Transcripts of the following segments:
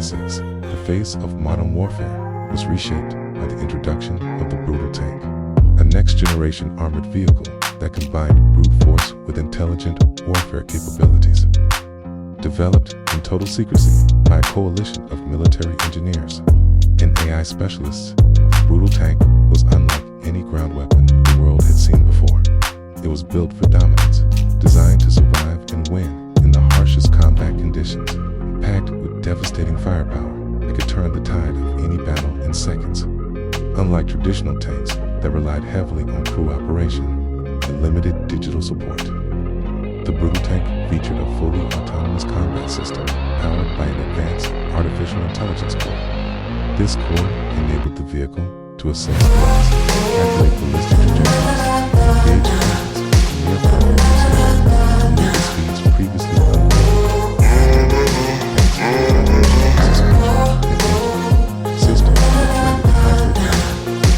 2006, the face of modern warfare was reshaped by the introduction of the BrutalTank, a next-generation armored vehicle that combined brute force with intelligent warfare capabilities. Developed in total secrecy by a coalition of military engineers and AI specialists, the BrutalTank was unlike any ground weapon the world had seen before. It was built for dominance, designed to survive and win in the harshest combat conditions, packed with devastating firepower that could turn the tide of any battle in seconds. Unlike traditional tanks that relied heavily on crew operation and limited digital support, the BrutalTank featured a fully autonomous combat system powered by an advanced artificial intelligence core. This core enabled the vehicle to assess threats, calculate ballistic trajectories, engage targets in near-fire precision to move at speeds previously unheard, systems that blended hybrid power with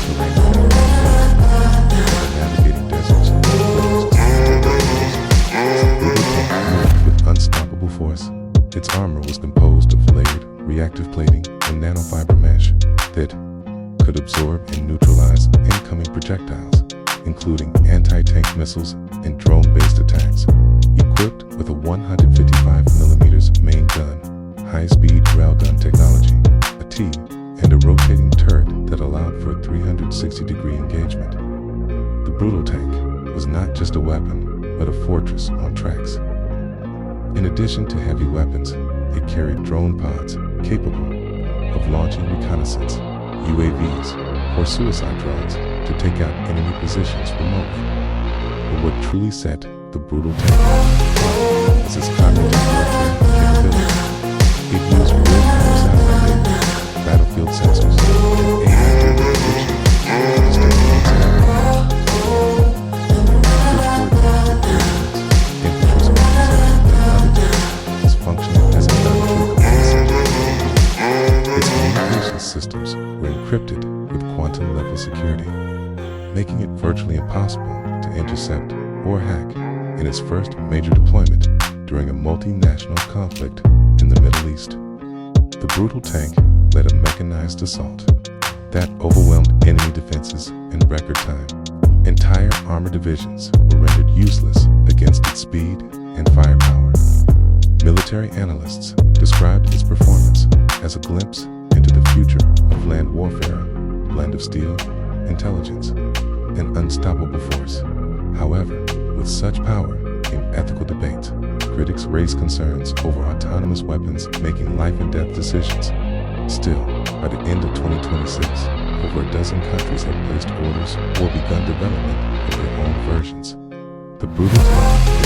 terrain navigating deserts, with unstoppable force. Its armor was composed of layered, reactive plating and nanofiber mesh that could absorb and neutralize incoming projectiles, including anti-tank missiles and drone-based attacks. Equipped with a 155mm main gun, high-speed railgun technology, a T, and a rotating turret that allowed for a 360-degree engagement, the BrutalTank was not just a weapon, but a fortress on tracks. In addition to heavy weapons, it carried drone pods capable of launching reconnaissance, UAVs, or suicide drones to take out enemy positions remotely. But what truly set the BrutalTank apart was its cognitive warfare capability. It used real-time satellite data, battlefield sensors, and AI-driven prediction to distinguish its target. Infantry squads, and other tanks is functioning as a battlefield command center. Its communication systems were encrypted with quantum-level security, making it virtually impossible to intercept or hack in its first major deployment during a multinational conflict in the Middle East. The BrutalTank led a mechanized assault that overwhelmed enemy defenses in record time. Entire armor divisions were rendered useless against its speed and firepower. Military analysts described its performance as a glimpse into the future of land warfare, a blend of steel, intelligence, and unstoppable force. However, with such power came ethical debates. Critics raised concerns over autonomous weapons making life and death decisions. Still, by the end of 2026, over a dozen countries have placed orders or begun development of their own versions. The BrutalTank